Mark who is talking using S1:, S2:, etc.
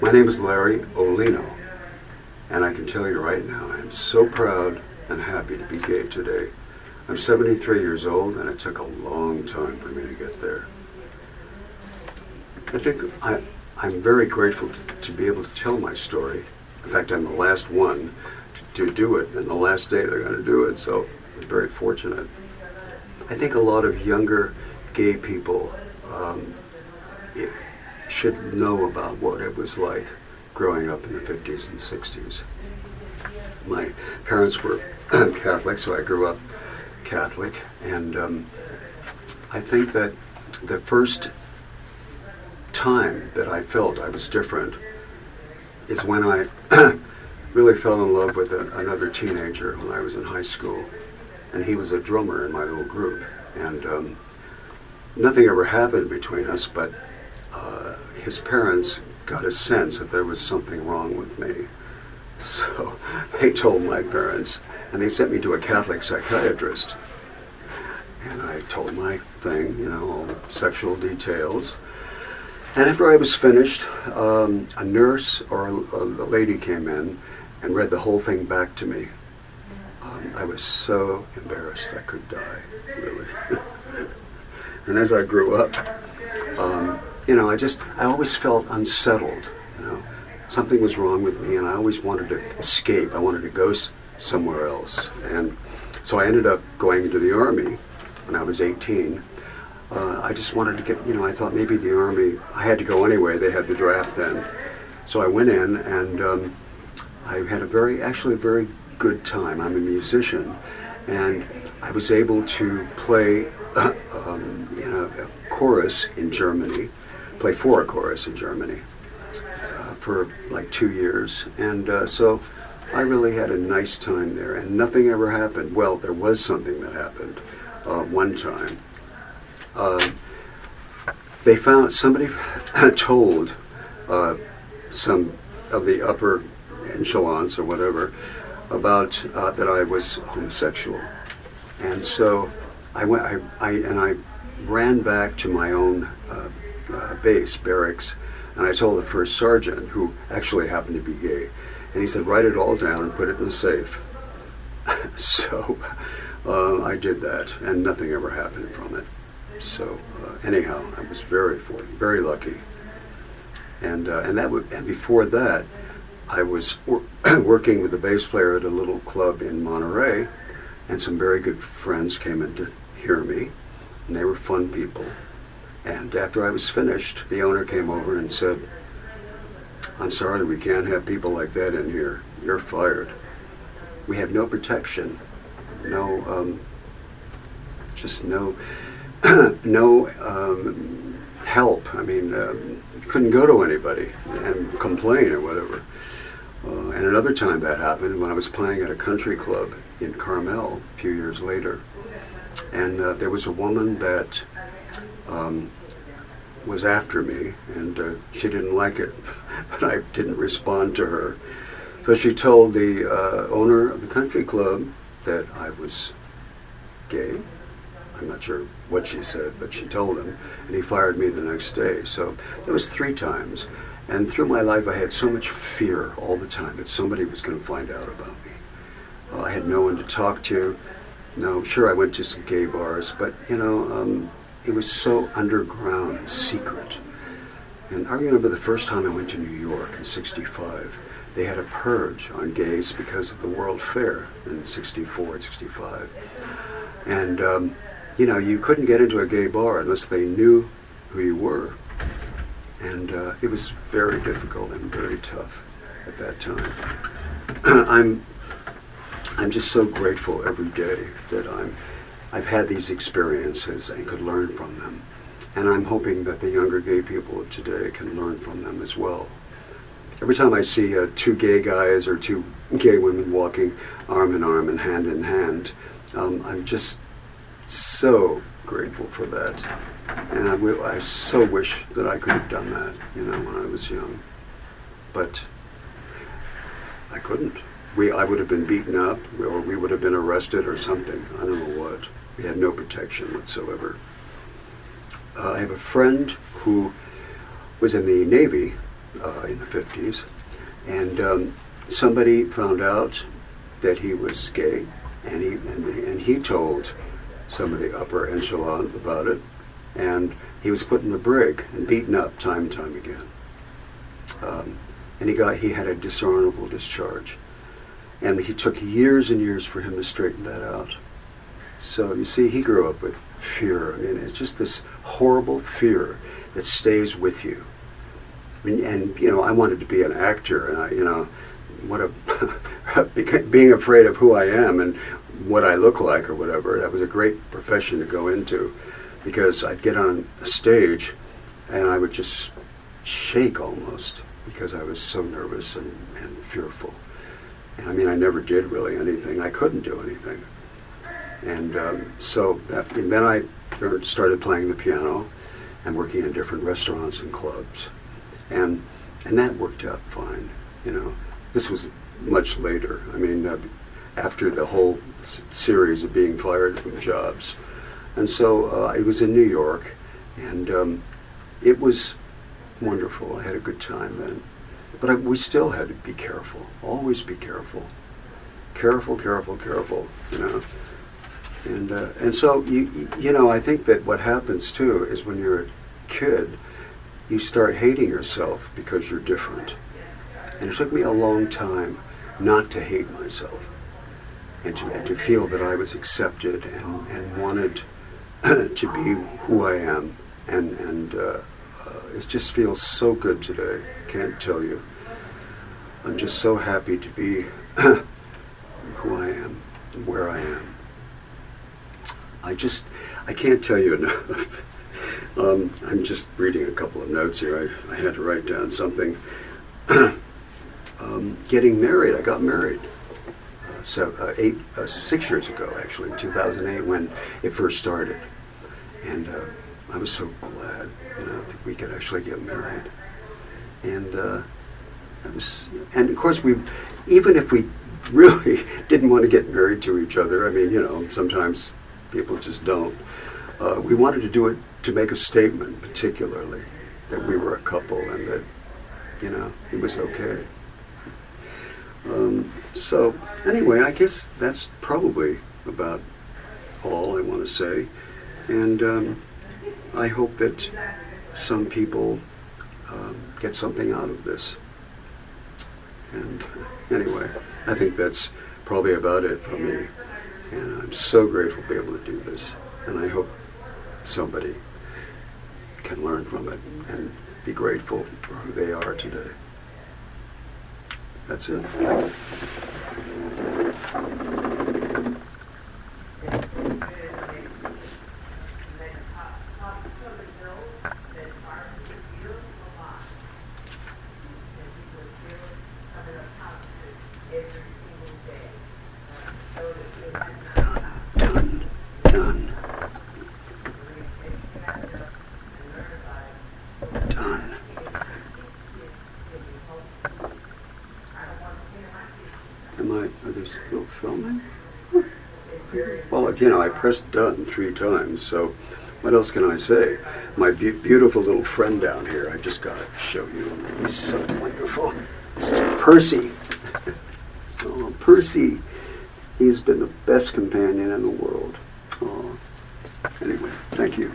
S1: My name is Larry Oleo, and I can tell you right now, I am so proud and happy to be gay today. I'm 73 years old, and it took a long time for me to get there. I think I'm very grateful to be able to tell my story. In fact, I'm the last one to do it, and the last day they're going to do it, so I'm very fortunate. I think a lot of younger gay people should know about what it was like growing up in the 50s and 60s. My parents were Catholic, so I grew up Catholic, and I think that the first time that I felt I was different is when I really fell in love with another teenager when I was in high school, and he was a drummer in my little group, and nothing ever happened between us, but his parents got a sense that there was something wrong with me. So they told my parents, and they sent me to a Catholic psychiatrist. And I told my thing, you know, all the sexual details. And after I was finished, a nurse or a lady came in and read the whole thing back to me. I was so embarrassed I could die, really. And as I grew up, you know, I always felt unsettled, you know. Something was wrong with me, and I always wanted to escape. I wanted to go somewhere else. And so I ended up going into the Army when I was 18. I just wanted to get, you know, I thought maybe the Army, I had to go anyway. They had the draft then. So I went in, and I had actually a very good time. I'm a musician, and I was able to play in a chorus in Germany, play for a chorus in Germany for like 2 years. And so I really had a nice time there, and nothing ever happened. Well, there was something that happened one time. They found, somebody told some of the upper echelons or whatever about that I was homosexual. And so I ran back to my own barracks, and I told the first sergeant, who actually happened to be gay, and he said, write it all down and put it in the safe. So I did that, and nothing ever happened from it. So anyhow, I was very lucky. And before that, I was working with the bass player at a little club in Monterey, and some very good friends came in to hear me, and they were fun people. And after I was finished, the owner came over and said, I'm sorry, we can't have people like that in here. You're fired. We have no protection, just no help. I mean, you couldn't go to anybody and complain or whatever. And another time that happened when I was playing at a country club in Carmel a few years later. And there was a woman that was after me, and she didn't like it, but I didn't respond to her. So she told the owner of the country club that I was gay. I'm not sure what she said, but she told him, and he fired me the next day. So that was 3 times. And through my life, I had so much fear all the time that somebody was going to find out about me. I had no one to talk to. No, sure, I went to some gay bars, but, you know, it was so underground and secret. And I remember the first time I went to New York in '65. They had a purge on gays because of the World Fair in '64 and '65. And, you know, you couldn't get into a gay bar unless they knew who you were. And it was very difficult and very tough at that time. I'm just so grateful every day that I've had these experiences and could learn from them. And I'm hoping that the younger gay people of today can learn from them as well. Every time I see 2 gay guys or 2 gay women walking arm in arm and hand, I'm just so grateful for that. And I so wish that I could have done that, you know, when I was young. But I couldn't. I would have been beaten up, or we would have been arrested or something. I don't know what. We had no protection whatsoever. I have a friend who was in the Navy in the 50s. And somebody found out that he was gay, and he told some of the upper echelons about it, and he was put in the brig and beaten up time and time again. And he had a dishonorable discharge, and he took years and years for him to straighten that out. So you see, he grew up with fear. I mean, it's just this horrible fear that stays with you. I mean, and you know, I wanted to be an actor, and being afraid of who I am and what I look like or whatever. That was a great profession to go into, because I'd get on a stage and I would just shake almost because I was so nervous and fearful. And I mean, I never did really anything. I couldn't do anything. And then I started playing the piano and working in different restaurants and clubs. And that worked out fine, you know. This was much later. I mean, after the whole series of being fired from jobs. And so I was in New York, and it was wonderful. I had a good time then. But we still had to be careful. Always be careful. Careful, careful, careful, you know. And so, you know, I think that what happens too is when you're a kid, you start hating yourself because you're different. And it took me a long time not to hate myself, and to feel that I was accepted and wanted to be who I am. And it just feels so good today. Can't tell you. I'm just so happy to be who I am and where I am. I can't tell you enough. I'm just reading a couple of notes here. I had to write down something. Getting married. I got married 6 years ago, actually, in 2008, when it first started. And I was so glad, you know, that we could actually get married. And of course, even if we really didn't want to get married to each other, I mean, you know, sometimes people just don't. We wanted to do it to make a statement, particularly, that we were a couple and that, you know, it was okay. So anyway, I guess that's probably about all I want to say. And I hope that some people get something out of this. And anyway, I think that's probably about it for me. And I'm so grateful to be able to do this. And I hope somebody can learn from it and be grateful for who they are today. That's it. Thank you. Are they still filming? Well, you know, I pressed done 3 times, so what else can I say? My beautiful little friend down here, I just got to show you. He's so wonderful. This is Percy. Oh, Percy. He's been the best companion in the world. Oh. Anyway, thank you.